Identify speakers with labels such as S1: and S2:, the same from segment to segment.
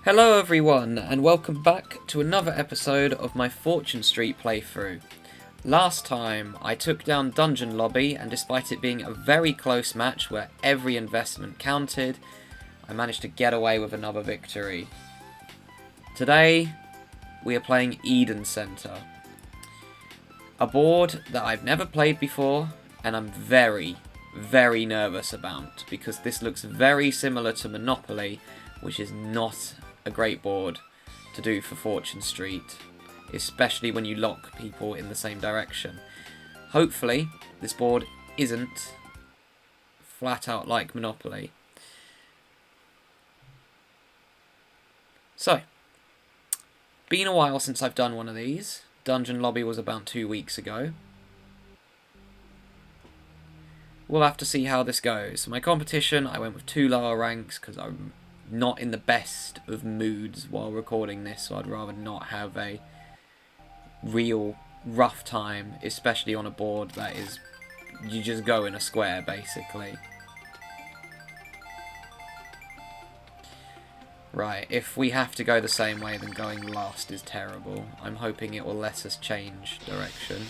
S1: Hello everyone, and welcome back to another episode of my Fortune Street playthrough. Last time, I took down Dungeon Lobby, and despite it being a very close match where every investment counted, I managed to get away with another victory. Today, we are playing Eden Center. A board that I've never played before, and I'm very, very nervous about, because this looks very similar to Monopoly, which is not a great board to do for Fortune Street, especially when you lock people in the same direction. Hopefully, this board isn't flat out like Monopoly. So, been a while since I've done one of these. Dungeon Lobby was about 2 weeks ago. We'll have to see how this goes. My competition, I went with 2 lower ranks because I'm not in the best of moods while recording this, so I'd rather not have a real rough time, especially on a board that is, you just go in a square basically. Right, if we have to go the same way, then going last is terrible. I'm hoping it will let us change direction.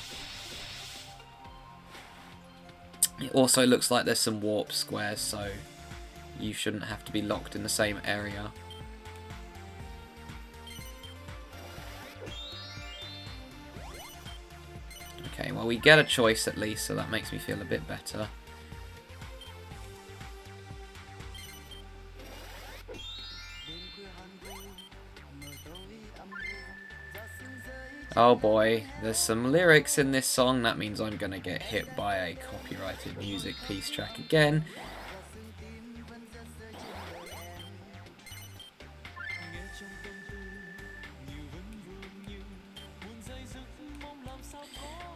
S1: It also looks like there's some warp squares, so you shouldn't have to be locked in the same area. Okay, well we get a choice at least, so that makes me feel a bit better. Oh boy, there's some lyrics in this song. That means I'm gonna get hit by a copyrighted music piece track again.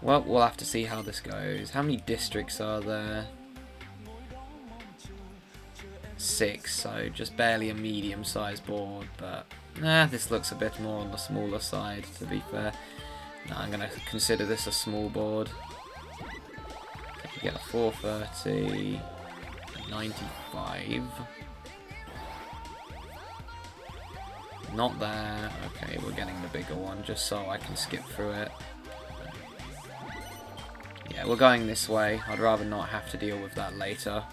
S1: Well, we'll have to see how this goes. How many districts are there? 6, so just barely a medium-sized board, but this looks a bit more on the smaller side, to be fair. No, I'm going to consider this a small board. So we get a 430, 95. Not there. Okay, we're getting the bigger one, just so I can skip through it. Yeah, we're going this way. I'd rather not have to deal with that later.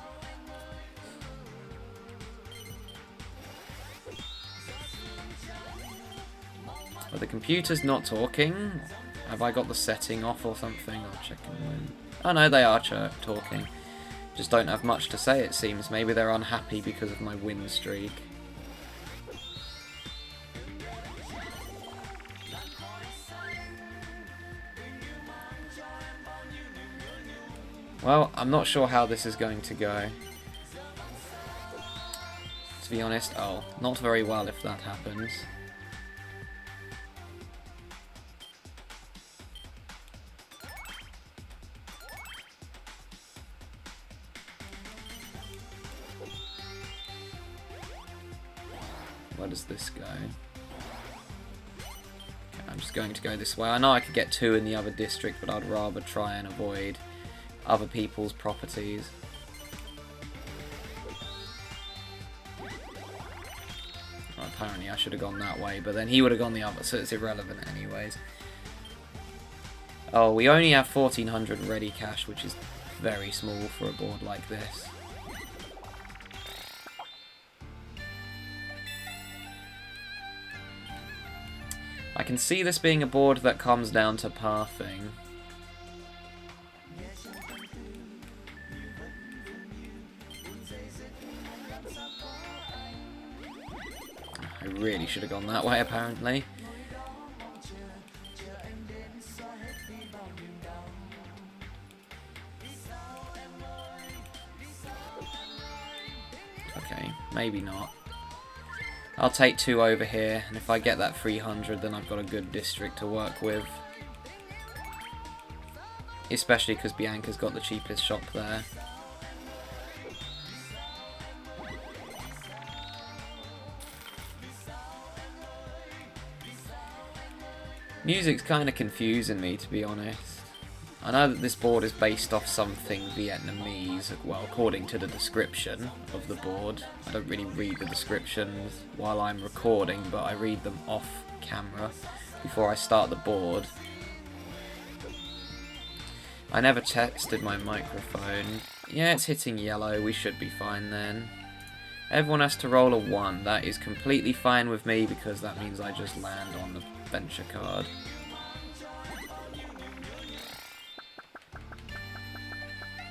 S1: But the computer's not talking. Have I got the setting off or something? I'll check in a moment. Oh no, they are talking. Just don't have much to say, it seems. Maybe they're unhappy because of my win streak. Well, I'm not sure how this is going to go. To be honest, not very well if that happens. Where does this go? Okay, I'm just going to go this way. I know I could get 2 in the other district, but I'd rather try and avoid other people's properties. Well, apparently I should have gone that way, but then he would have gone the other, so it's irrelevant anyways. Oh, we only have 1400 ready cash, which is very small for a board like this. I can see this being a board that comes down to pathing. I really should have gone that way, apparently. Okay, maybe not. I'll take 2 over here, and if I get that 300, then I've got a good district to work with. Especially because Bianca's got the cheapest shop there. Music's kind of confusing me, to be honest. I know that this board is based off something Vietnamese, well, according to the description of the board. I don't really read the descriptions while I'm recording, but I read them off camera before I start the board. I never tested my microphone. Yeah, it's hitting yellow. We should be fine then. Everyone has to roll a 1. That is completely fine with me because that means I just land on the venture card.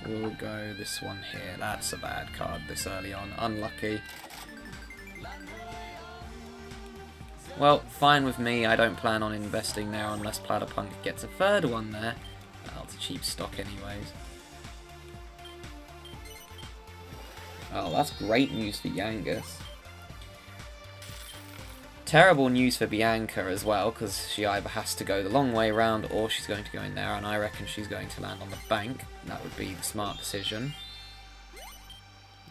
S1: We'll go this one here. That's a bad card this early on. Unlucky. Well, fine with me. I don't plan on investing there unless Platypunk gets a third one there. Well, it's a cheap stock anyways. Oh, that's great news for Yangus. Terrible news for Bianca as well, because she either has to go the long way around or she's going to go in there, and I reckon she's going to land on the bank. That would be the smart decision.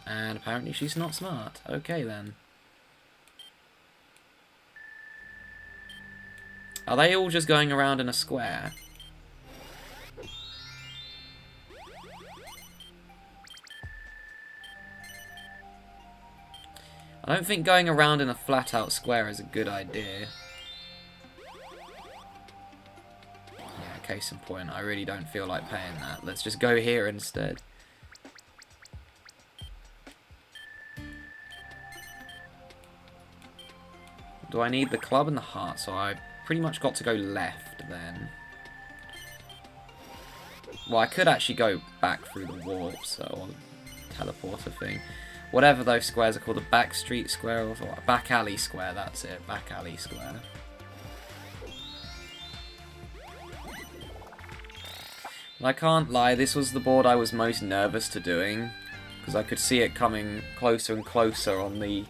S1: And apparently she's not smart. Okay then. Are they all just going around in a square? I don't think going around in a flat-out square is a good idea. Yeah, case in point, I really don't feel like paying that. Let's just go here instead. Do I need the club and the heart? So I pretty much got to go left then. Well, I could actually go back through the warp, so teleporter thing. Whatever those squares are called, the back street square or what? Back alley square, that's it, back alley square. I can't lie, this was the board I was most nervous to doing, because I could see it coming closer and closer on the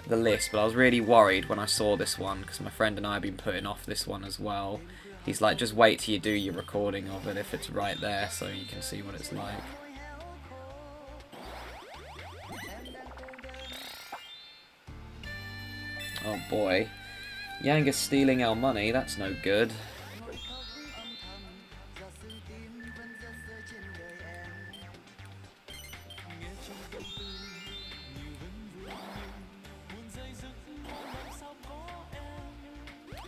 S1: list, but I was really worried when I saw this one, because my friend and I have been putting off this one as well. He's like, just wait till you do your recording of it if it's right there, so you can see what it's like. Oh boy. Yangus stealing our money, that's no good.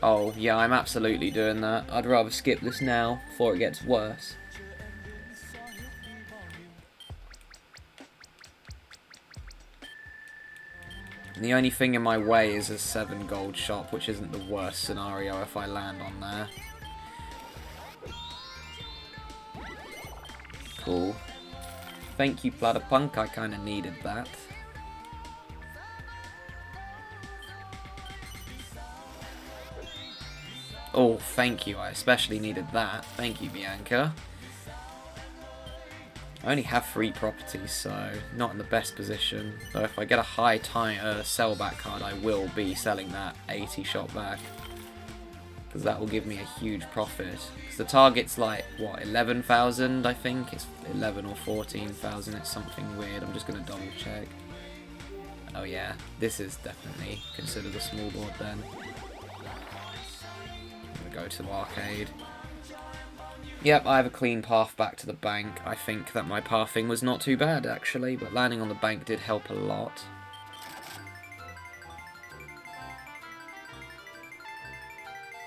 S1: Oh, yeah, I'm absolutely doing that. I'd rather skip this now before it gets worse. And the only thing in my way is a 7 gold shop, which isn't the worst scenario if I land on there. Cool. Thank you, Platypunk, I kind of needed that. Oh, thank you, I especially needed that. Thank you, Bianca. I only have 3 properties, so not in the best position. Though if I get a high sell back card, I will be selling that 80 shot back. Because that will give me a huge profit. Because the target's like, what, 11,000 I think? It's 11 or 14,000, it's something weird. I'm just going to double check. Oh yeah, this is definitely considered a small board then. I'm going to go to arcade. Yep, I have a clean path back to the bank. I think that my pathing was not too bad, actually, but landing on the bank did help a lot.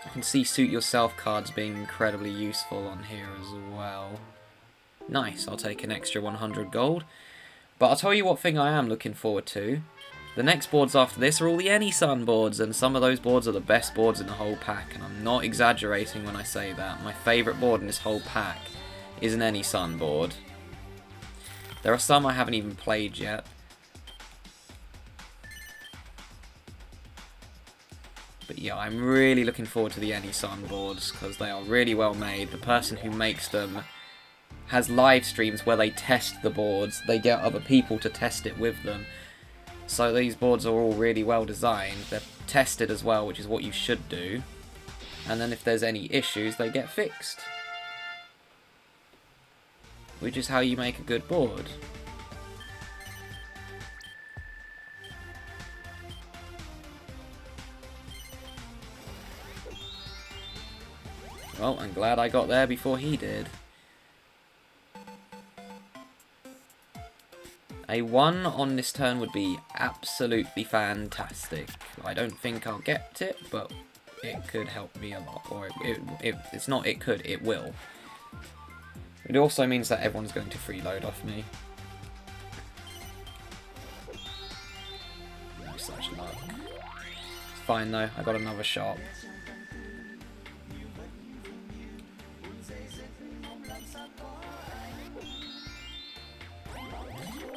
S1: I can see suit yourself cards being incredibly useful on here as well. Nice, I'll take an extra 100 gold. But I'll tell you what thing I am looking forward to. The next boards after this are all the Any Sun boards, and some of those boards are the best boards in the whole pack, and I'm not exaggerating when I say that. My favourite board in this whole pack is an Any Sun board. There are some I haven't even played yet. But yeah, I'm really looking forward to the Any Sun boards, because they are really well made. The person who makes them has live streams where they test the boards. They get other people to test it with them. So these boards are all really well designed. They're tested as well, which is what you should do. And then if there's any issues, they get fixed. Which is how you make a good board. Well, I'm glad I got there before he did. A 1 on this turn would be absolutely fantastic. I don't think I'll get it, but it could help me a lot. Or it's not it could, it will. It also means that everyone's going to freeload off me. No such luck. It's fine though, I got another shot.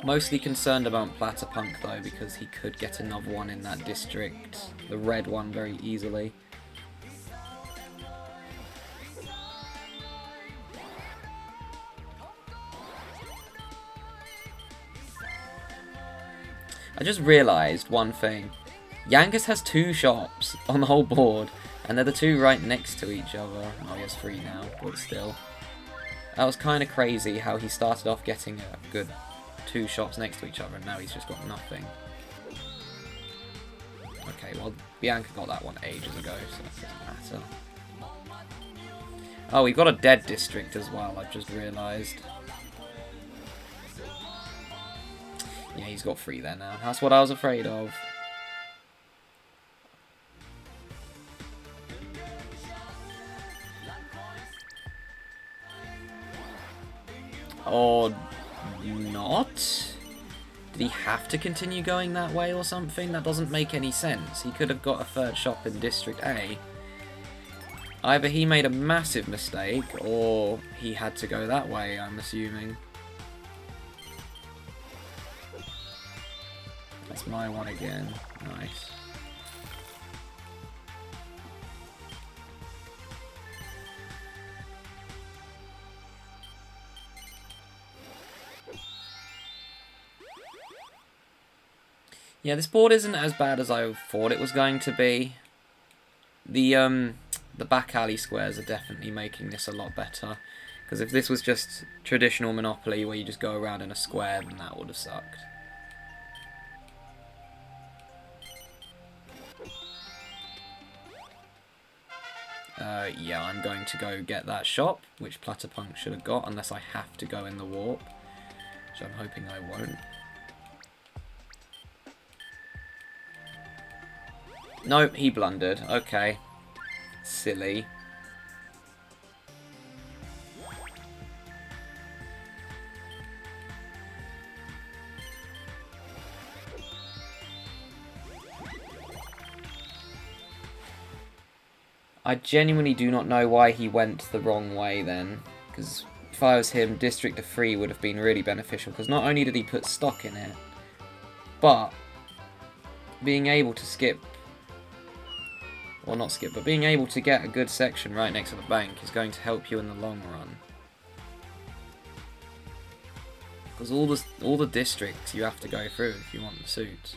S1: Mostly concerned about Platypunk though, because he could get another one in that district. The red one very easily. I just realised one thing. Yangus has 2 shops on the whole board, and they're the 2 right next to each other. Oh, he has 3 now, but still. That was kind of crazy how he started off getting a good 2 shops next to each other, and now he's just got nothing. Okay, well, Bianca got that one ages ago, so that doesn't matter. Oh, we've got a dead district as well, I've just realised. Yeah, he's got 3 there now. That's what I was afraid of. Or not? Did he have to continue going that way or something? That doesn't make any sense. He could have got a 3rd shop in District A. Either he made a massive mistake, or he had to go that way, I'm assuming. That's my one again. Nice. Yeah, this board isn't as bad as I thought it was going to be. The back alley squares are definitely making this a lot better. Because if this was just traditional Monopoly where you just go around in a square, then that would have sucked. Yeah, I'm going to go get that shop, which Platypunk should have got, unless I have to go in the warp, which I'm hoping I won't. Nope, he blundered. Okay. Silly. I genuinely do not know why he went the wrong way then, because if I was him, District of 3 would have been really beneficial, because not only did he put stock in it, but being able to skip, or not skip, but being able to get a good section right next to the bank is going to help you in the long run. Because all the districts you have to go through if you want the suits.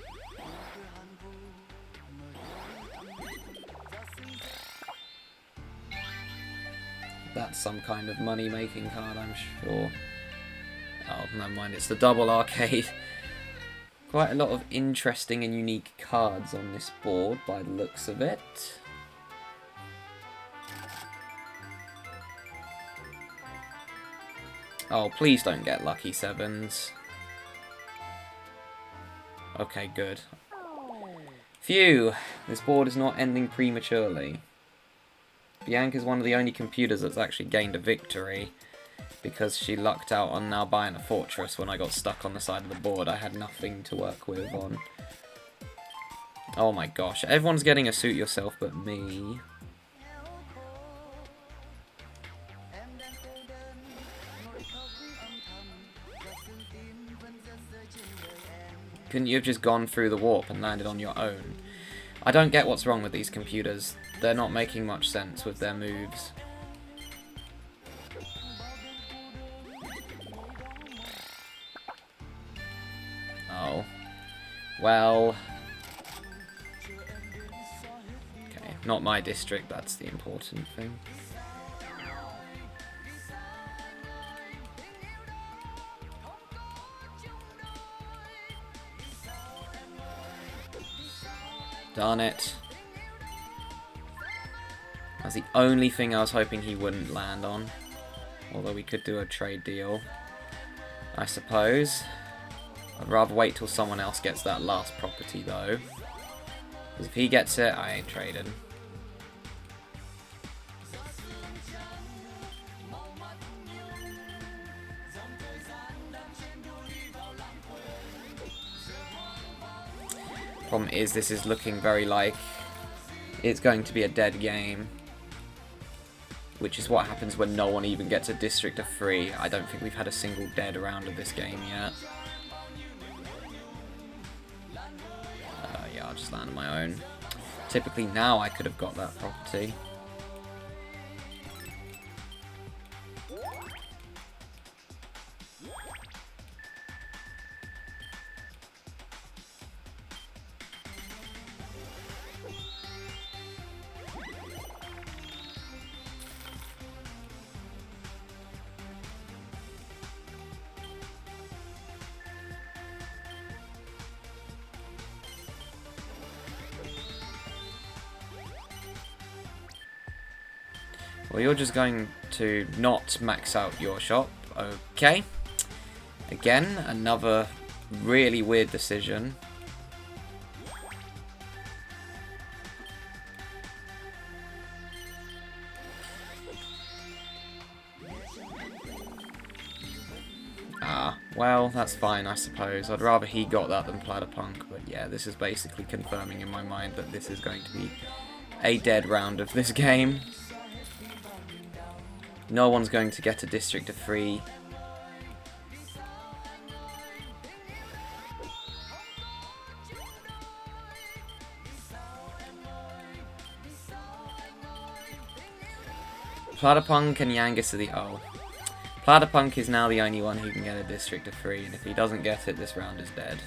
S1: That's some kind of money-making card, I'm sure. Oh, never mind, it's the double arcade. Quite a lot of interesting and unique cards on this board, by the looks of it. Oh, please don't get lucky 7s. Okay, good. Phew! This board is not ending prematurely. Bianca is one of the only computers that's actually gained a victory, because she lucked out on now buying a fortress when I got stuck on the side of the board. I had nothing to work with on. Oh my gosh, everyone's getting a suit yourself but me. Couldn't you have just gone through the warp and landed on your own? I don't get what's wrong with these computers. They're not making much sense with their moves. Oh. Well. Okay, not my district, that's the important thing. Darn it. That's the only thing I was hoping he wouldn't land on. Although we could do a trade deal, I suppose. I'd rather wait till someone else gets that last property though. Because if he gets it, I ain't trading. Problem is, this is looking very like it's going to be a dead game. Which is what happens when no one even gets a district of 3. I don't think we've had a single dead round of this game yet. Yeah, I'll just land on my own. Typically now I could have got that property. Well, you're just going to not max out your shop. Okay. Again, another really weird decision. Well, that's fine, I suppose. I'd rather he got that than Platypunk, but yeah, this is basically confirming in my mind that this is going to be a dead round of this game. No one's going to get a district of 3. Platypunk and Yangus are the... Oh. Platypunk is now the only one who can get a district of 3, and if he doesn't get it, this round is dead.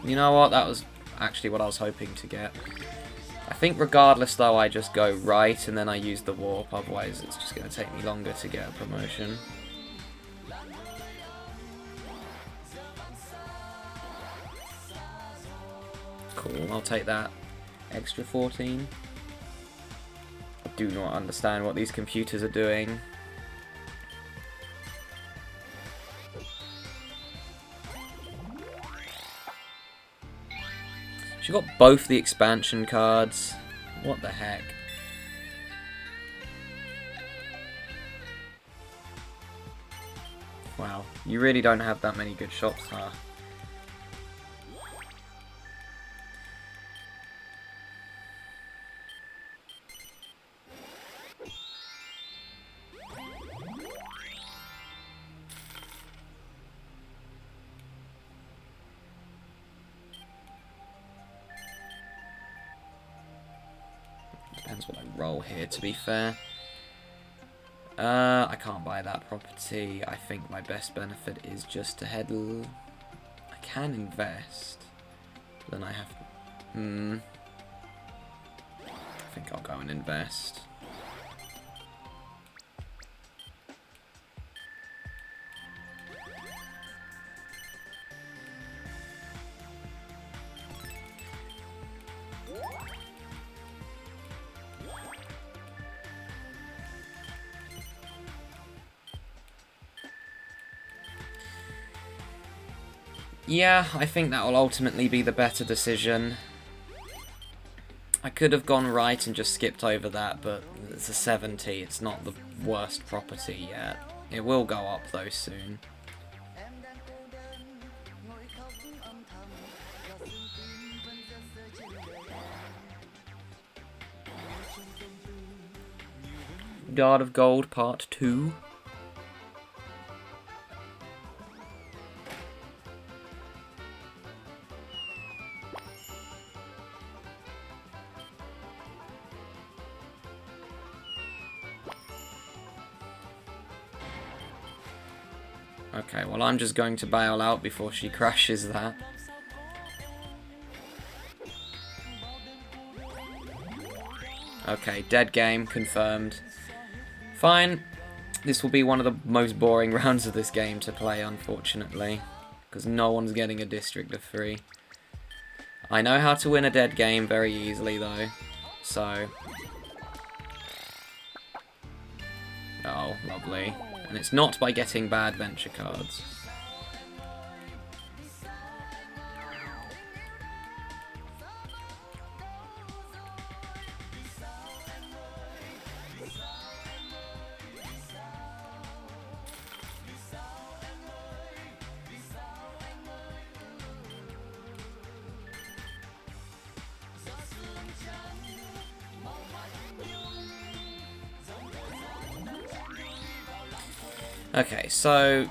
S1: You know what, that was actually what I was hoping to get. I think regardless though, I just go right and then I use the warp, otherwise it's just going to take me longer to get a promotion. Cool, I'll take that extra 14. I do not understand what these computers are doing. She got both the expansion cards. What the heck? Wow, you really don't have that many good shops, huh? Depends what I roll here, to be fair. I can't buy that property. I think my best benefit is just to head... I can invest. Then I have... I think I'll go and invest. Yeah, I think that will ultimately be the better decision. I could have gone right and just skipped over that, but it's a 70. It's not the worst property yet. It will go up though soon. Guard of Gold Part 2. Okay, well I'm just going to bail out before she crashes that. Okay, dead game, confirmed. Fine. This will be one of the most boring rounds of this game to play, unfortunately. Because no one's getting a district of 3. I know how to win a dead game very easily, though. So... oh, lovely. And it's not by getting bad venture cards. Okay, so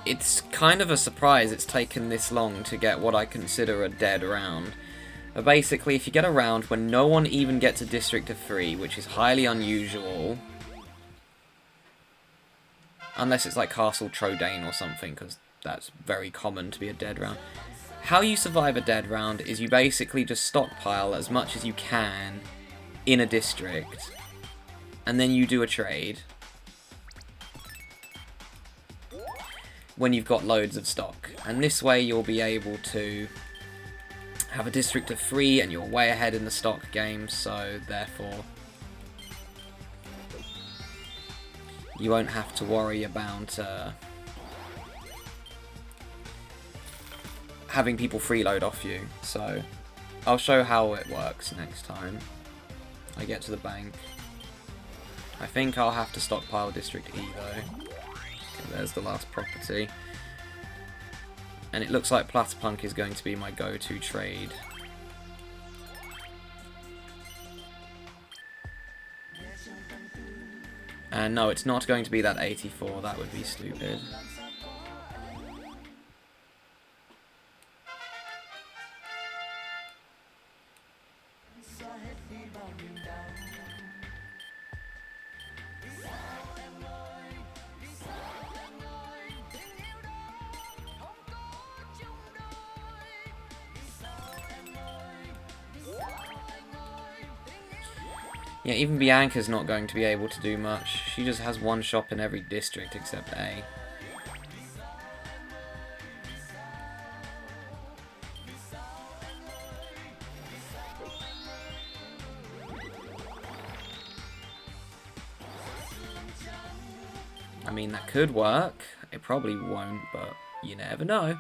S1: it's kind of a surprise it's taken this long to get what I consider a dead round. But basically, if you get a round when no one even gets a district of 3, which is highly unusual, unless it's like Castle Trodain or something, because that's very common to be a dead round. How you survive a dead round is you basically just stockpile as much as you can in a district, and then you do a trade when you've got loads of stock. And this way you'll be able to have a district of 3 and you're way ahead in the stock game, so therefore you won't have to worry about having people freeload off you. So I'll show how it works next time I get to the bank. I think I'll have to stockpile District E though. Okay, there's the last property. And it looks like Platypunk is going to be my go-to trade. And no, it's not going to be that 84, that would be stupid. Yeah, even Bianca's not going to be able to do much. She just has one shop in every district except A. I mean, that could work. It probably won't, but you never know.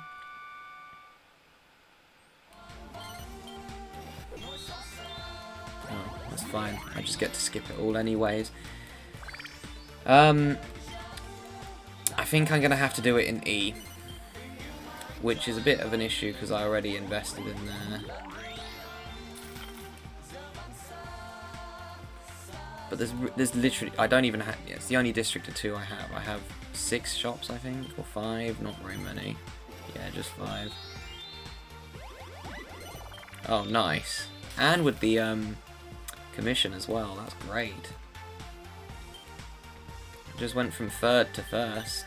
S1: Oh, that's fine. I just get to skip it all anyways. I think I'm going to have to do it in E, which is a bit of an issue because I already invested in there. But there's literally, I don't even have, yeah, it's the only district of 2 I have. I have 6 shops, I think, or 5, not very many. Yeah, just 5. Oh, nice. And with the commission as well, that's great. Just went from 3rd to 1st.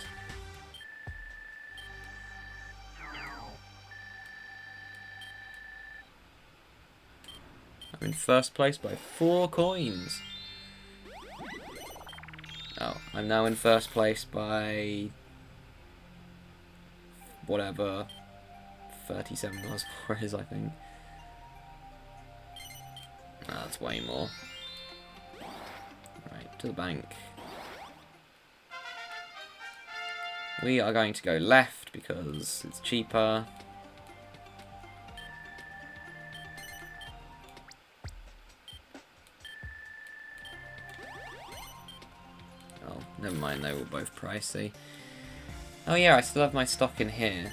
S1: I'm in 1st place by 4 coins. Oh, I'm now in 1st place by whatever $37.04 is, I think. Oh, that's way more. Right, to the bank. We are going to go left because it's cheaper. Oh, never mind, they were both pricey. Oh yeah, I still have my stock in here.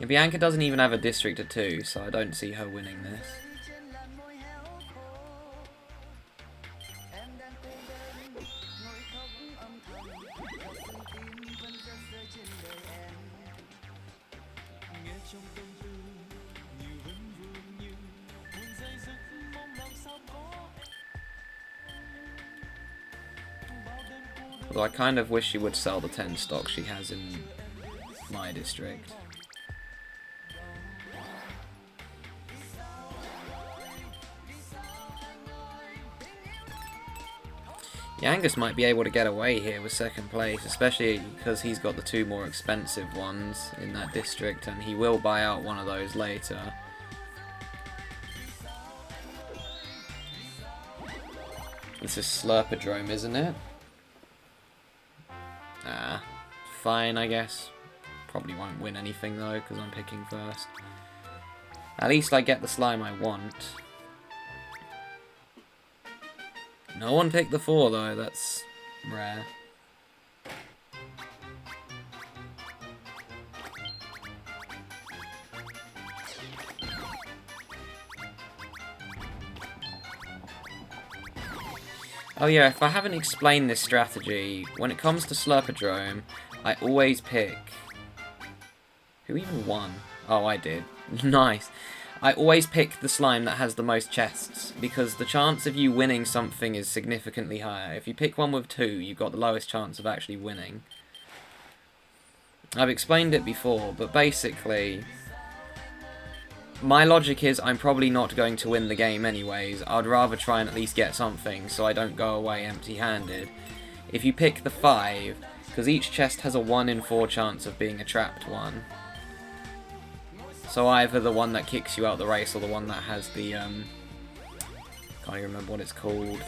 S1: Yeah, Bianca doesn't even have a district of 2, so I don't see her winning this. Although I kind of wish she would sell the 10 stock she has in my district. Yangus might be able to get away here with second place, especially because he's got the 2 more expensive ones in that district, and he will buy out one of those later. This is Slurpodrome, isn't it? Ah, fine, I guess. Probably won't win anything though, because I'm picking first. At least I get the slime I want. No one picked the 4 though, that's rare. Oh yeah, if I haven't explained this strategy, when it comes to Slurpodrome, I always pick... Who even won? Oh, I did. Nice. I always pick the slime that has the most chests, because the chance of you winning something is significantly higher. If you pick one with 2, you've got the lowest chance of actually winning. I've explained it before, but basically, my logic is I'm probably not going to win the game anyways. I'd rather try and at least get something, so I don't go away empty-handed. If you pick the 5, because each chest has a 1 in 4 chance of being a trapped one. So either the one that kicks you out the race or the one that has the, can't even remember what it's called,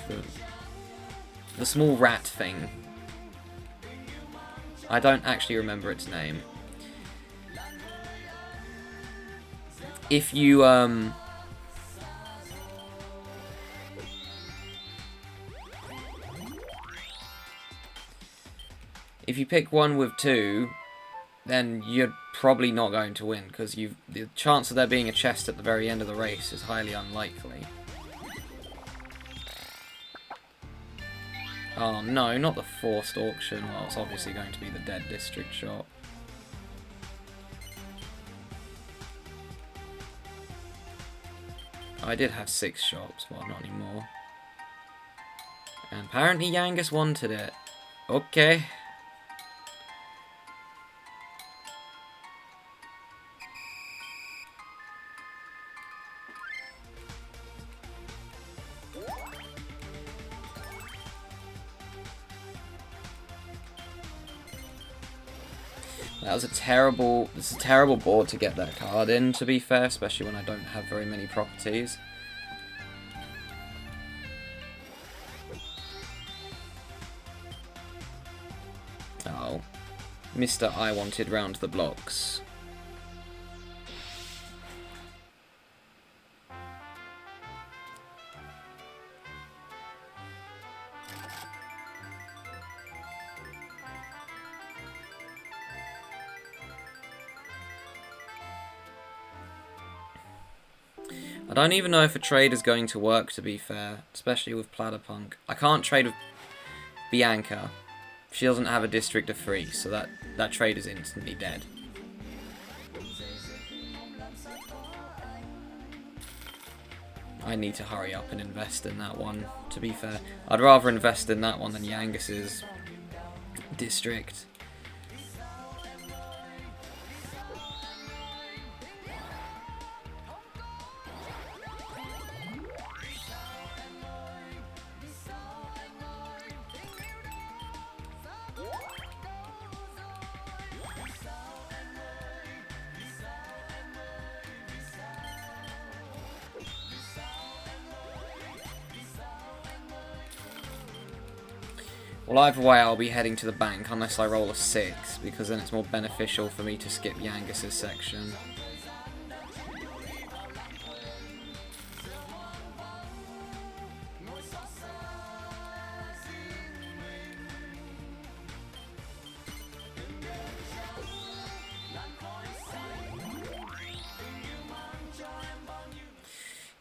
S1: the small rat thing. I don't actually remember its name. If you, if you pick one with 2, then you're probably not going to win, because the chance of there being a chest at the very end of the race is highly unlikely. Oh no, not the forced auction. Well, it's obviously going to be the dead district shop. I did have 6 shops, well, not anymore. And apparently Yangus wanted it. Okay. That was it's a terrible board to get that card in, to be fair, especially when I don't have very many properties. Oh. Mr. I wanted round the blocks. I don't even know if a trade is going to work, to be fair, especially with Platypunk. I can't trade with Bianca. She doesn't have a district of 3, so that trade is instantly dead. I need to hurry up and invest in that one, to be fair. I'd rather invest in that one than Yangus's district. Well, either way, I'll be heading to the bank unless I roll a 6, because then it's more beneficial for me to skip Yangus's section.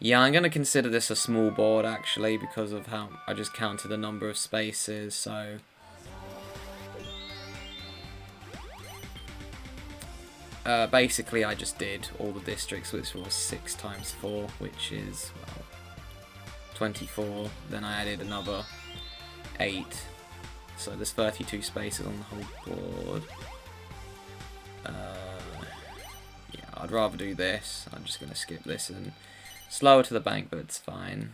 S1: Yeah, I'm going to consider this a small board, actually, because of how I just counted the number of spaces, so... basically, I just did all the districts, which was 6 times 4, which is, well, 24. Then I added another 8. so there's 32 spaces on the whole board. Yeah, I'd rather do this. I'm just going to skip this and slower to the bank, but it's fine.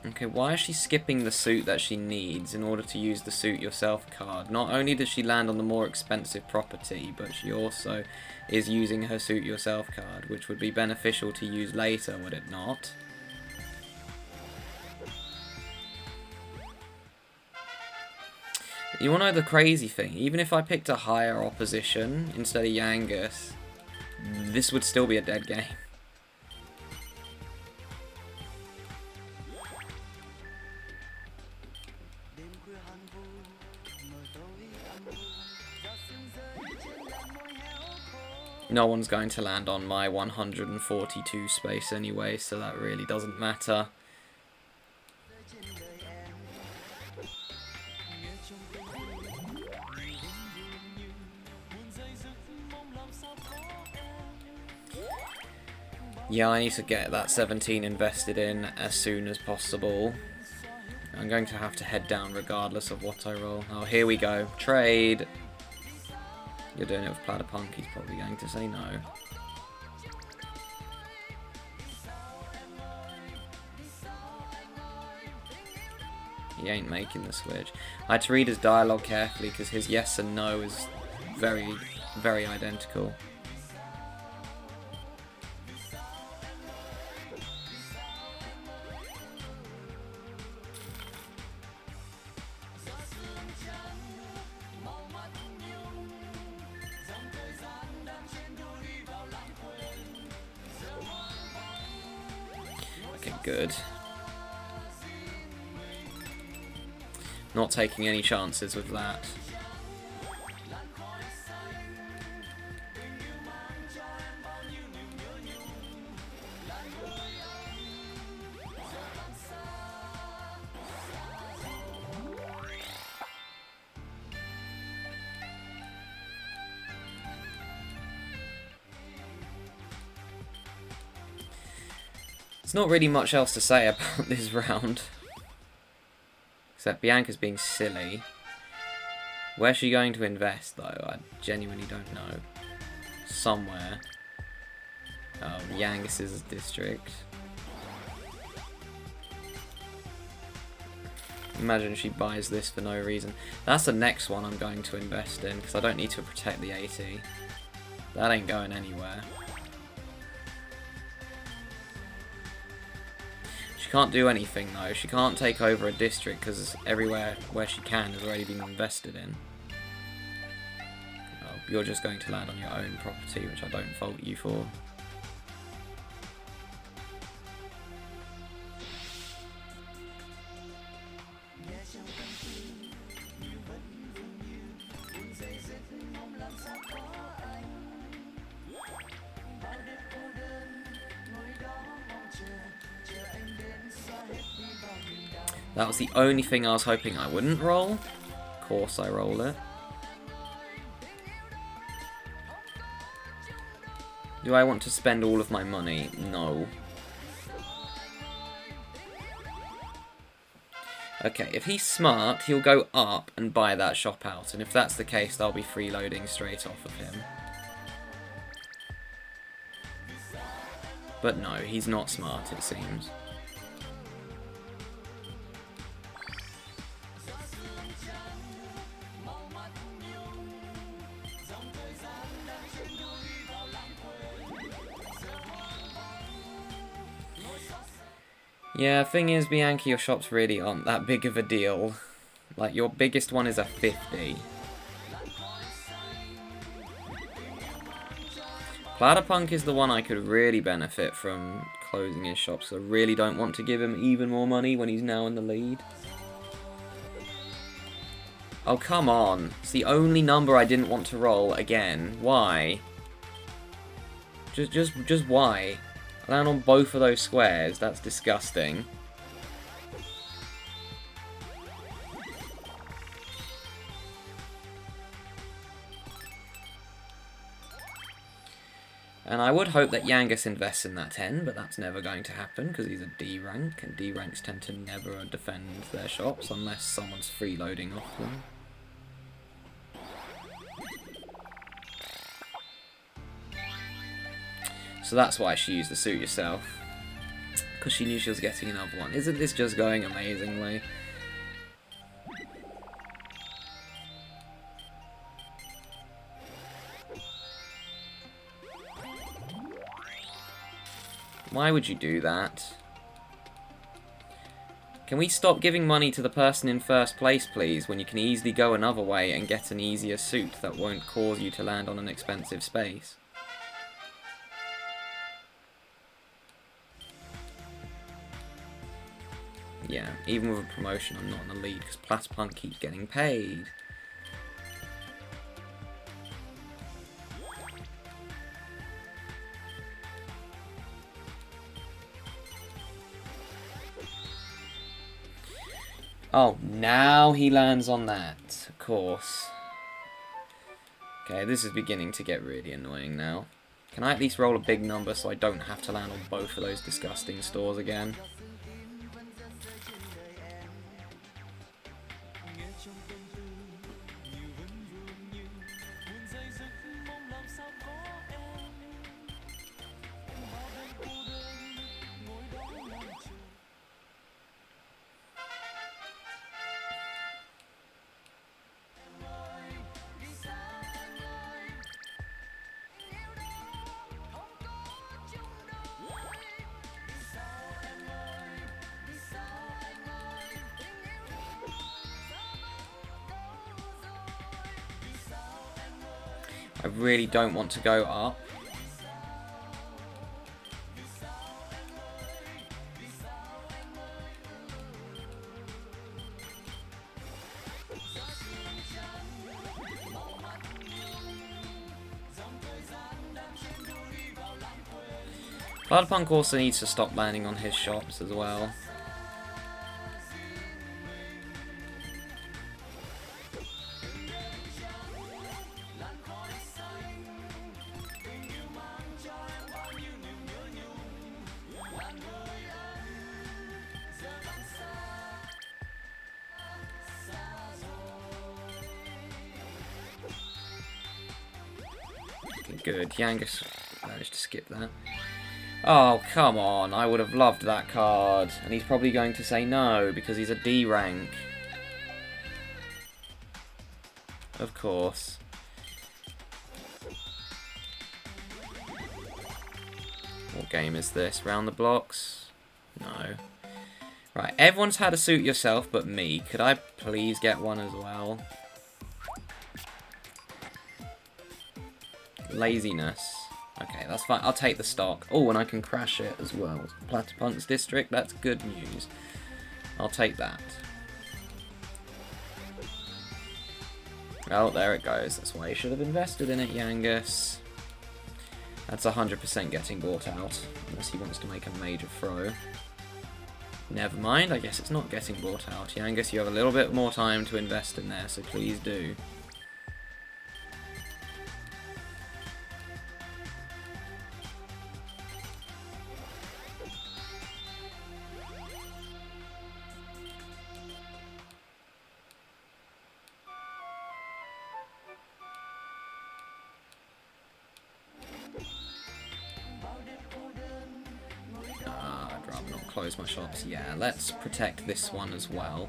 S1: Okay, why is she skipping the suit that she needs in order to use the suit yourself card? Not only does she land on the more expensive property, but she also is using her suit yourself card, which would be beneficial to use later, would it not? You wanna know the crazy thing? Even if I picked a higher opposition instead of Yangus, this would still be a dead game. No one's going to land on my 142 space anyway, so that really doesn't matter. Yeah, I need to get that 17 invested in as soon as possible. I'm going to have to head down regardless of what I roll. Oh, here we go. Trade. You're doing it with Platypunk, he's probably going to say no. He ain't making the switch. I had to read his dialogue carefully because his yes and no is very, very identical. Good. Not taking any chances with that. There's not really much else to say about this round. Except Bianca's being silly. Where's she going to invest, though? I genuinely don't know. Somewhere. Oh, Yangus' district. Imagine she buys this for no reason. That's the next one I'm going to invest in, because I don't need to protect the 80. That ain't going anywhere. She can't do anything though. She can't take over a district because everywhere where she can has already been invested in. Oh, you're just going to land on your own property, which I don't fault you for. That was the only thing I was hoping I wouldn't roll. Of course I roll it. Do I want to spend all of my money? No. Okay, if he's smart, he'll go up and buy that shop out. And if that's the case, I'll be freeloading straight off of him. But no, he's not smart, it seems. Yeah, thing is, Bianca, your shops really aren't that big of a deal. Like, your biggest one is a 50. Platypunk is the one I could really benefit from closing his shops. I really don't want to give him even more money when he's now in the lead. Oh, come on. It's the only number I didn't want to roll again. Why? Just why? Land on both of those squares. That's disgusting. And I would hope that Yangus invests in that 10, but that's never going to happen because he's a D rank, and D ranks tend to never defend their shops unless someone's freeloading off them. So that's why she used the suit yourself, because she knew she was getting another one. Isn't this just going amazingly? Why would you do that? Can we stop giving money to the person in first place, please, when you can easily go another way and get an easier suit that won't cause you to land on an expensive space? Yeah, even with a promotion, I'm not in the lead because Platypunk keeps getting paid. Oh, now he lands on that, of course. Okay, this is beginning to get really annoying now. Can I at least roll a big number so I don't have to land on both of those disgusting stores again? I really don't want to go up. Platypunk also needs to stop landing on his shops as well. Good. Yangus managed to skip that. Oh, come on. I would have loved that card. And he's probably going to say no, because he's a D rank. Of course. What game is this? Round the blocks? No. Right, everyone's had a suit yourself but me. Could I please get one as well? Laziness. Okay, that's fine. I'll take the stock. Oh, and I can crash it as well. Platypunk's district, that's good news. I'll take that. Oh, there it goes. That's why you should have invested in it, Yangus. That's 100% getting bought out, unless he wants to make a major throw. Never mind, I guess it's not getting bought out. Yangus, you have a little bit more time to invest in there, so please do. I'd rather not close my shops. Yeah, let's protect this one as well.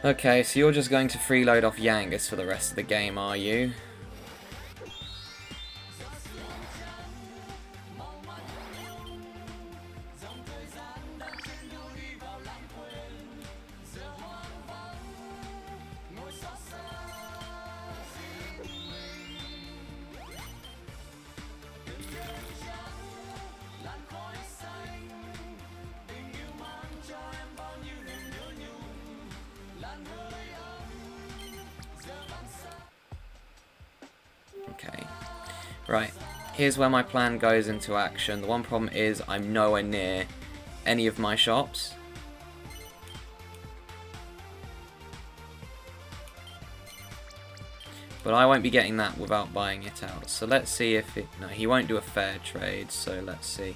S1: Okay, so you're just going to freeload off Yangus for the rest of the game, are you? Okay. Right. Here's where my plan goes into action. The one problem is I'm nowhere near any of my shops. But I won't be getting that without buying it out. So let's see if it... No, he won't do a fair trade. So let's see.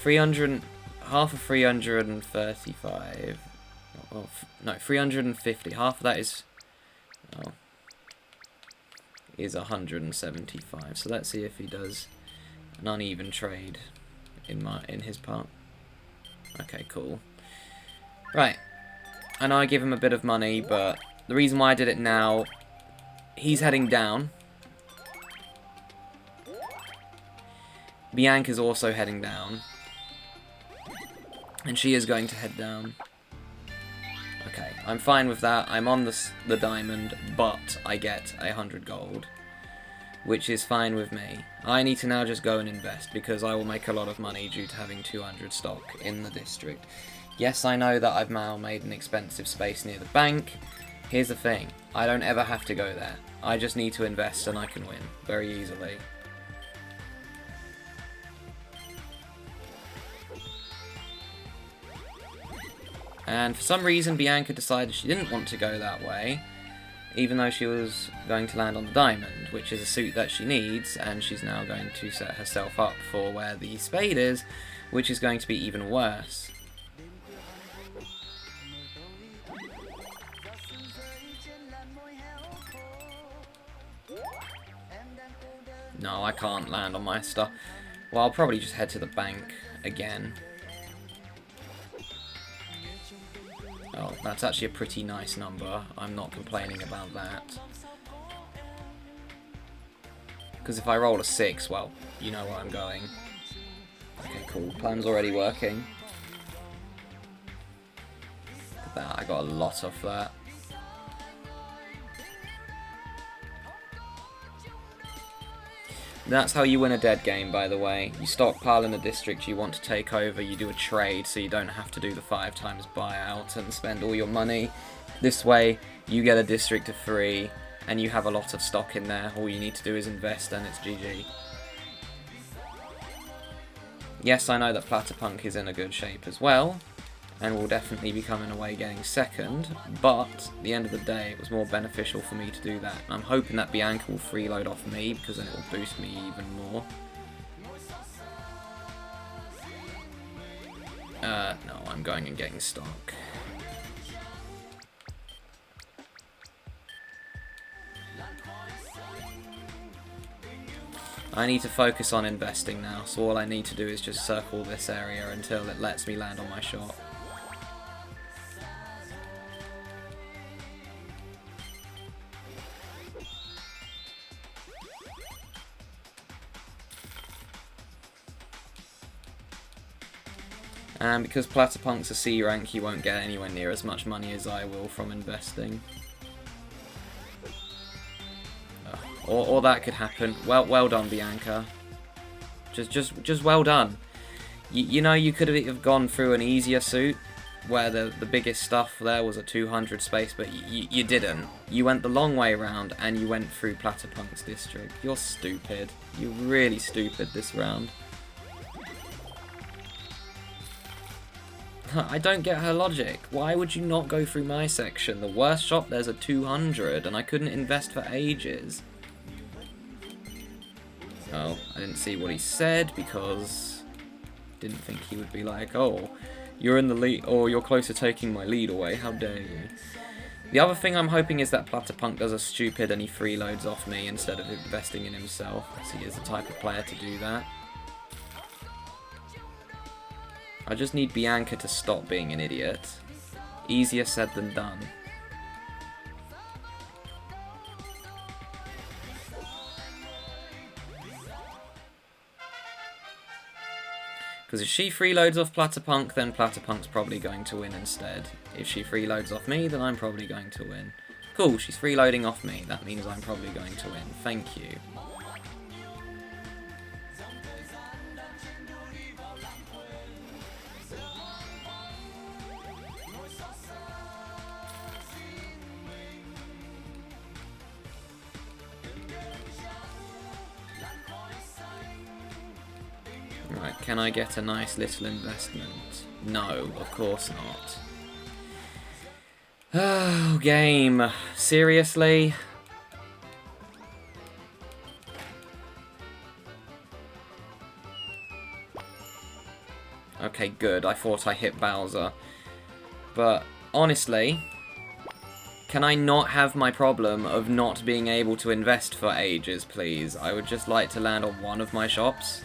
S1: 300... Half of 335... Oh, no, 350. Half of that is... Oh, is 175. So let's see if he does an uneven trade in his part. Okay, cool. Right. I know I give him a bit of money, but the reason why I did it now... He's heading down. Bianca's also heading down. And she is going to head down. Okay, I'm fine with that. I'm on the diamond, but I get 100 gold. Which is fine with me. I need to now just go and invest, because I will make a lot of money due to having 200 stock in the district. Yes, I know that I've now made an expensive space near the bank. Here's the thing. I don't ever have to go there. I just need to invest and I can win very easily. And for some reason Bianca decided she didn't want to go that way, even though she was going to land on the diamond, which is a suit that she needs, and she's now going to set herself up for where the spade is, which is going to be even worse. No, I can't land on my stuff. Well, I'll probably just head to the bank again. Oh, that's actually a pretty nice number. I'm not complaining about that. Because if I roll a 6, well, you know where I'm going. Okay, cool. Plan's already working. Look at that, I got a lot off that. That's how you win a dead game, by the way. You stockpile in a district you want to take over, you do a trade so you don't have to do the 5 times buyout and spend all your money. This way, you get a district of free, and you have a lot of stock in there. All you need to do is invest and it's GG. Yes, I know that Platypunk is in a good shape as well, and will definitely be coming away getting second, but at the end of the day it was more beneficial for me to do that. I'm hoping that Bianca will freeload off me, because then it will boost me even more. No, I'm going and getting stock. I need to focus on investing now, so all I need to do is just circle this area until it lets me land on my shot. And because Platypunk's a C rank, he won't get anywhere near as much money as I will from investing. Or that could happen. Well done, Bianca. Just well done. You know, you could have gone through an easier suit where the biggest stuff there was a 200 space, but you didn't. You went the long way around and you went through Platypunk's district. You're stupid. You're really stupid this round. I don't get her logic. Why would you not go through my section? The worst shop there's a 200 and I couldn't invest for ages. Oh, I didn't see what he said because I didn't think he would be like, oh, you're in the lead, or you're close to taking my lead away, how dare you. The other thing I'm hoping is that Platypunk does a stupid and he freeloads off me instead of investing in himself, as he is the type of player to do that. I just need Bianca to stop being an idiot. Easier said than done. Because if she freeloads off Platypunk, then Platypunk's probably going to win instead. If she freeloads off me, then I'm probably going to win. Cool, she's freeloading off me. That means I'm probably going to win. Thank you. Right, can I get a nice little investment? No, of course not. Oh, game. Seriously? Okay, good. I thought I hit Bowser. But, honestly, can I not have my problem of not being able to invest for ages, please? I would just like to land on one of my shops.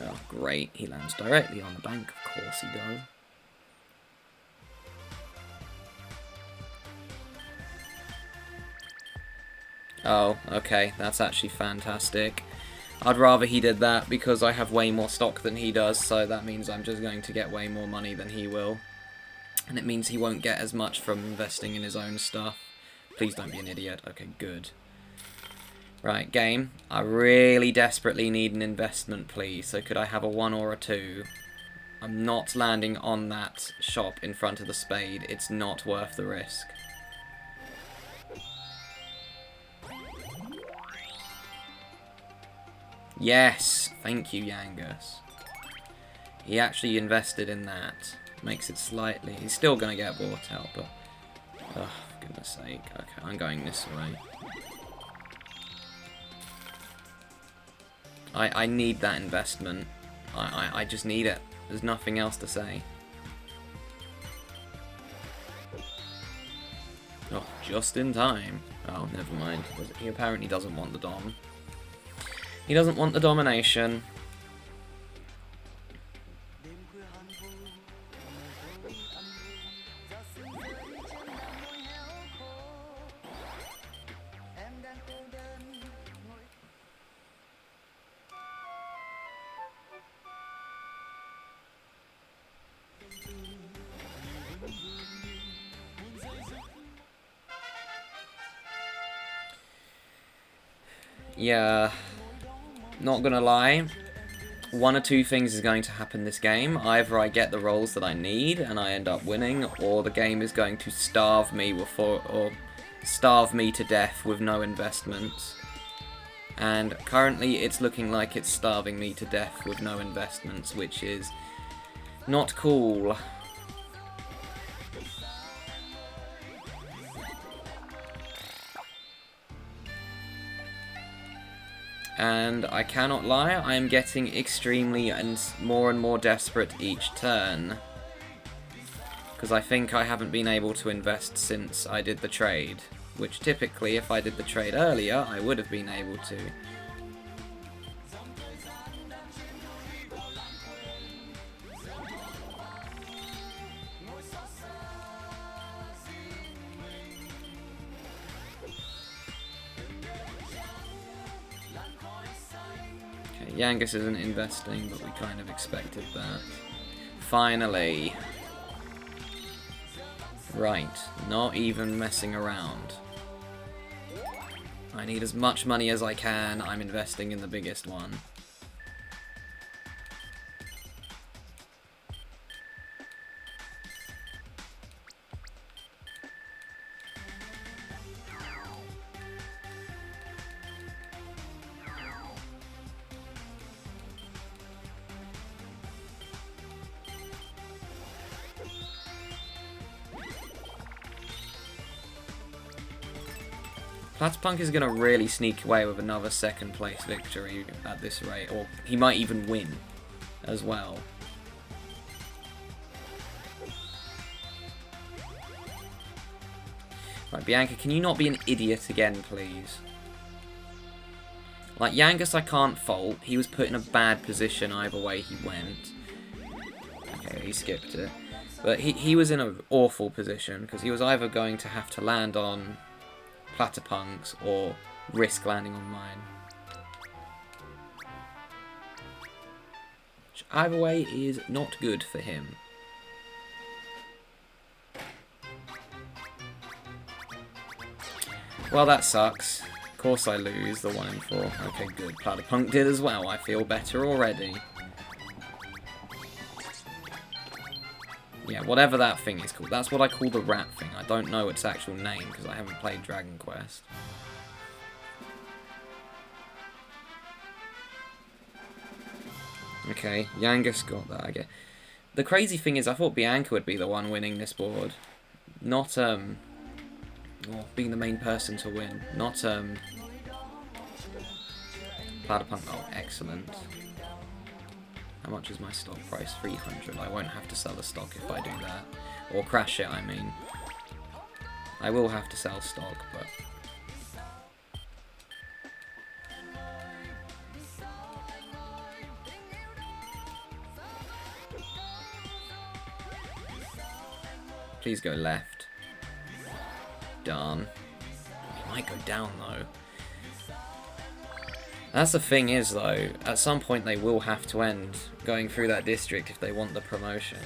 S1: Oh, great. He lands directly on the bank. Of course he does. Oh, okay. That's actually fantastic. I'd rather he did that because I have way more stock than he does, so that means I'm just going to get way more money than he will. And it means he won't get as much from investing in his own stuff. Please don't be an idiot. Okay, good. Right, game. I really desperately need an investment, please. So could I have a 1 or a 2? I'm not landing on that shop in front of the spade. It's not worth the risk. Yes! Thank you, Yangus. He actually invested in that. Makes it slightly... He's still going to get bought out, but... Oh, for goodness sake. Okay, I'm going this way. I need that investment. I just need it. There's nothing else to say. Oh, just in time. Oh, never mind. He apparently doesn't want the dom. He doesn't want the domination. Yeah, not gonna lie, one or two things is going to happen this game. Either I get the rolls that I need and I end up winning, or the game is going to starve me or starve me to death with no investments. And currently it's looking like it's starving me to death with no investments, which is not cool. And I cannot lie, I am getting extremely and more desperate each turn. Because I think I haven't been able to invest since I did the trade. Which typically, if I did the trade earlier, I would have been able to. Yangus isn't investing, but we kind of expected that. Finally. Right, not even messing around. I need as much money as I can. I'm investing in the biggest one. Platypunk is going to really sneak away with another second place victory at this rate, or he might even win as well. Right, Bianca, can you not be an idiot again, please? Like, Yangus I can't fault. He was put in a bad position either way he went. Okay, he skipped it. But he was in an awful position, because he was either going to have to land on Platypunks or risk landing on mine. Which either way is not good for him. Well, that sucks. Of course I lose the 1 in 4. Okay, good. Platypunk did as well. I feel better already. Yeah, whatever that thing is called. That's what I call the rat thing. I don't know its actual name because I haven't played Dragon Quest. Okay, Yangus got that, I guess. The crazy thing is, I thought Bianca would be the one winning this board. Not, or being the main person to win. Not, Platypunk. Oh, excellent. How much is my stock price? 300. I won't have to sell the stock if I do that. Or crash it, I mean. I will have to sell stock, but... Please go left. Darn. It might go down, though. That's the thing is, though, at some point they will have to end going through that district if they want the promotion.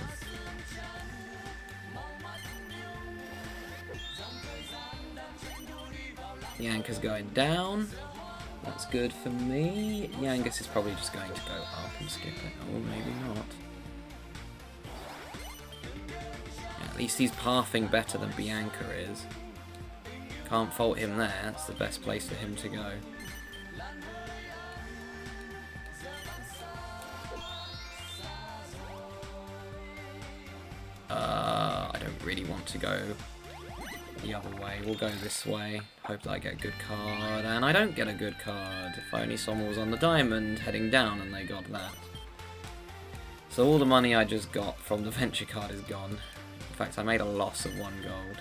S1: Bianca's going down. That's good for me. Yangus is probably just going to go up and skip it. Or maybe not. Yeah, at least he's pathing better than Bianca is. Can't fault him there. That's the best place for him to go. I don't really want to go the other way. We'll go this way. Hope that I get a good card. And I don't get a good card. If only someone was on the diamond heading down and they got that. So all the money I just got from the venture card is gone. In fact, I made a loss of 1 gold.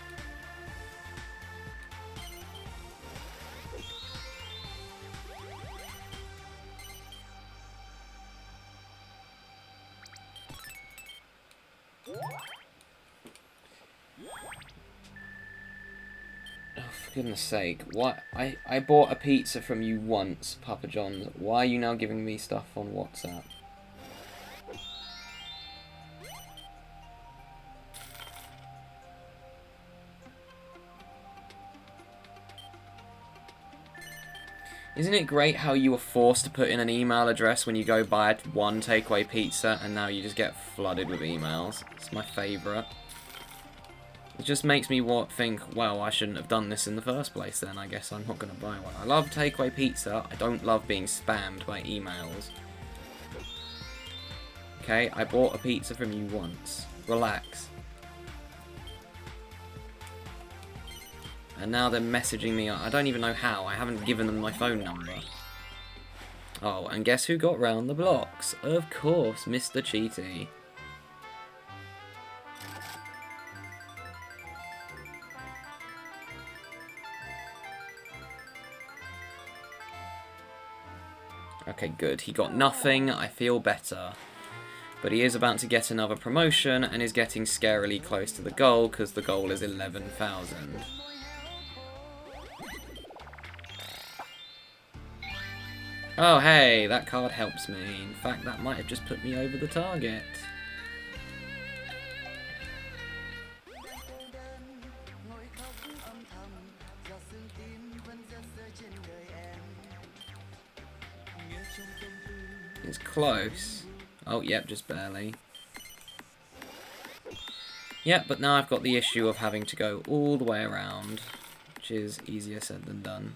S1: For goodness sake, what? I bought a pizza from you once, Papa John's. Why are you now giving me stuff on WhatsApp? Isn't it great how you were forced to put in an email address when you go buy one takeaway pizza and now you just get flooded with emails? It's my favourite. It just makes me think, well, I shouldn't have done this in the first place then. I guess I'm not going to buy one. I love takeaway pizza. I don't love being spammed by emails. Okay, I bought a pizza from you once. Relax. And now they're messaging me. I don't even know how. I haven't given them my phone number. Oh, and guess who got round the blocks? Of course, Mr. Cheaty. Okay, good. He got nothing. I feel better. But he is about to get another promotion and is getting scarily close to the goal because the goal is 11,000. Oh, hey, that card helps me. In fact, that might have just put me over the target. It's close. Oh, yep, just barely. Yep, but now I've got the issue of having to go all the way around, which is easier said than done.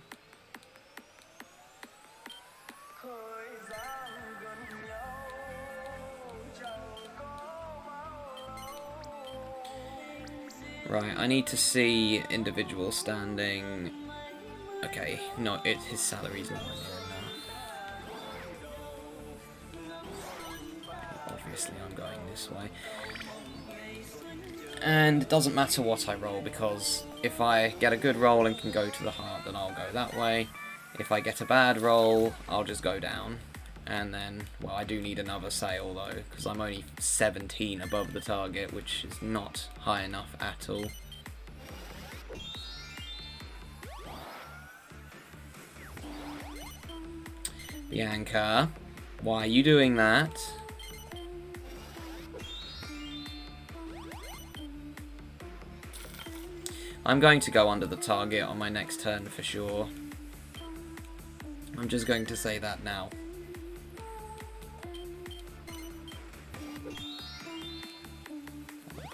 S1: Right, I need to see individual standing. Okay, no, his salary's not near enough. Obviously, I'm going this way. And it doesn't matter what I roll, because if I get a good roll and can go to the heart, then I'll go that way. If I get a bad roll, I'll just go down. And then, well, I do need another sale, though, because I'm only 17 above the target, which is not high enough at all. Bianca, why are you doing that? I'm going to go under the target on my next turn for sure. I'm just going to say that now.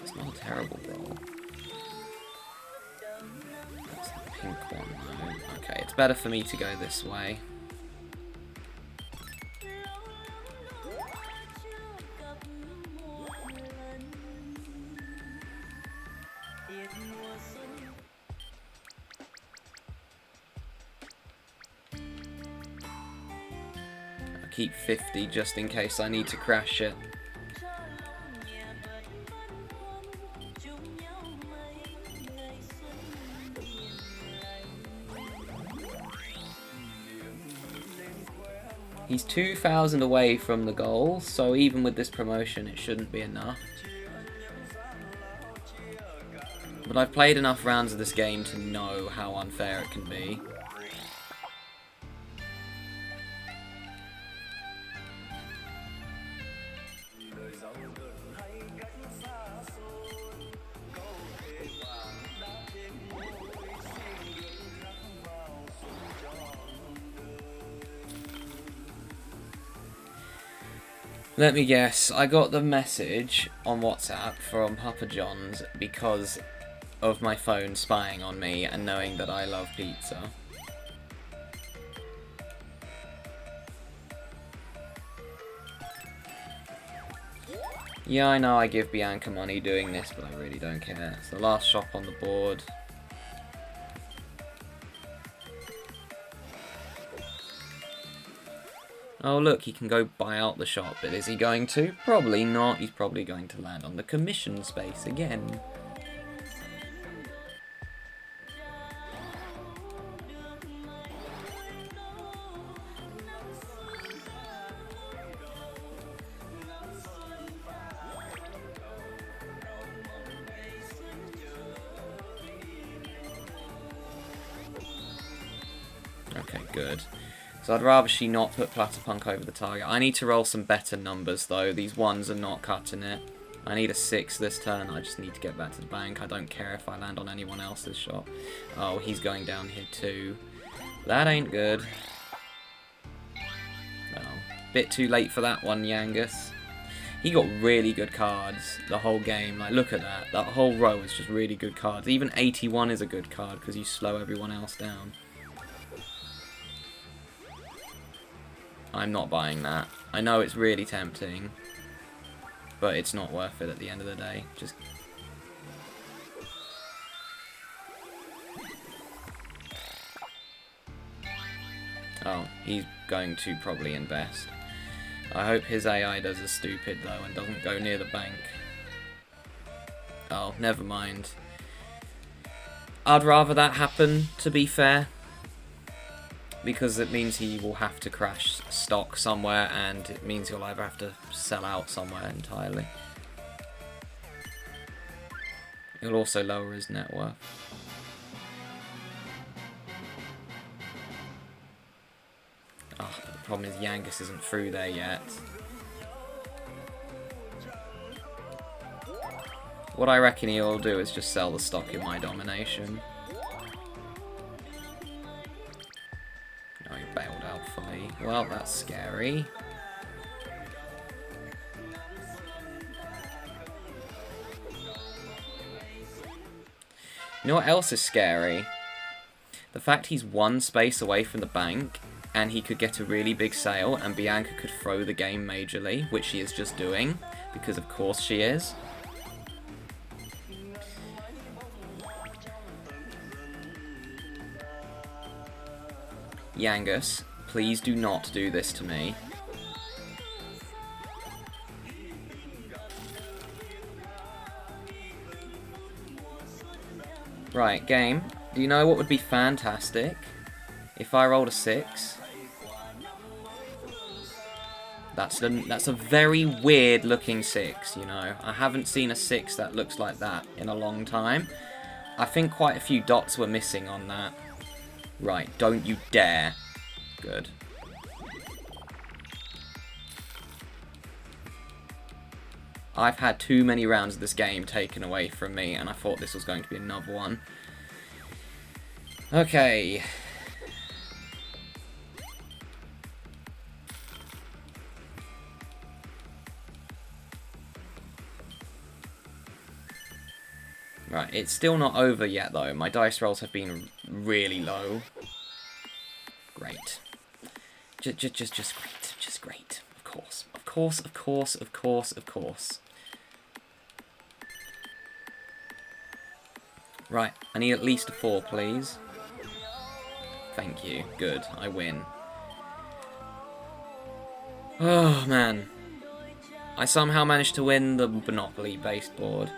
S1: It's not a terrible roll. That's the pink one though. Okay, it's better for me to go this way. I'll keep 50 just in case I need to crash it. He's 2,000 away from the goal, so even with this promotion it shouldn't be enough. But I've played enough rounds of this game to know how unfair it can be. Let me guess, I got the message on WhatsApp from Papa John's because of my phone spying on me and knowing that I love pizza. Yeah, I know I give Bianca money doing this, but I really don't care. It's the last shop on the board. Oh look, he can go buy out the shop, but is he going to? Probably not. He's probably going to land on the commission space again. Okay, good. So I'd rather she not put Platypunk over the target. I need to roll some better numbers, though. These ones are not cutting it. I need a 6 this turn. I just need to get back to the bank. I don't care if I land on anyone else's shot. Oh, he's going down here too. That ain't good. Oh, bit too late for that one, Yangus. He got really good cards the whole game. Like, look at that. That whole row is just really good cards. Even 81 is a good card because you slow everyone else down. I'm not buying that. I know it's really tempting, but it's not worth it at the end of the day. Just... Oh, he's going to probably invest. I hope his AI does as stupid, though, and doesn't go near the bank. Oh, never mind. I'd rather that happen, to be fair. Because it means he will have to crash stock somewhere, and it means he'll either have to sell out somewhere entirely. It'll also lower his net worth. Oh, but the problem is Yangus isn't through there yet. What I reckon he'll do is just sell the stock in my domination. Oh, he bailed out fully. Well, that's scary. You know what else is scary? The fact he's one space away from the bank, and he could get a really big sale, and Bianca could throw the game majorly, which she is just doing, because of course she is. Yangus, please do not do this to me. Right, game. Do you know what would be fantastic? If I rolled a 6. That's a very weird looking 6, you know. I haven't seen a 6 that looks like that in a long time. I think quite a few dots were missing on that. Right, don't you dare. Good. I've had too many rounds of this game taken away from me, and I thought this was going to be another one. Okay. Right, it's still not over yet, though. My dice rolls have been really low. Great. Just great. Just great. Of course. Of course, of course, of course, of course. Right, I need at least a 4, please. Thank you. Good, I win. Oh, man. I somehow managed to win the Monopoly-based board.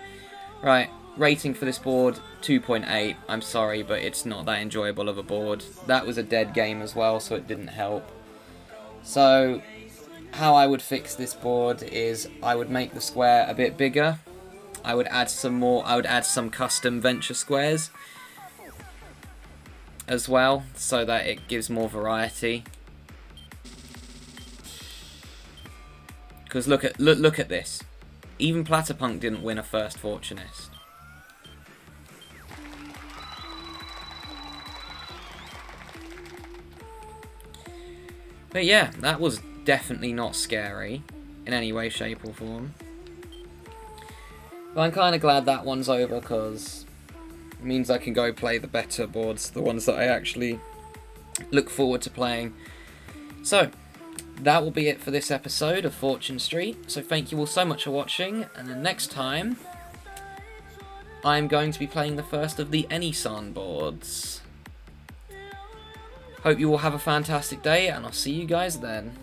S1: Right, rating for this board, 2.8. I'm sorry, but it's not that enjoyable of a board. That was a dead game as well, so it didn't help. So, how I would fix this board is I would make the square a bit bigger. I would add some custom venture squares as well, so that it gives more variety. Because look at this. Even Platypunk didn't win a first Fortunist. But yeah, that was definitely not scary in any way, shape or form. But I'm kind of glad that one's over, because it means I can go play the better boards, the ones that I actually look forward to playing. So, that will be it for this episode of Fortune Street. So thank you all so much for watching, and then next time, I'm going to be playing the first of the Anysan boards. Hope you all have a fantastic day, and I'll see you guys then.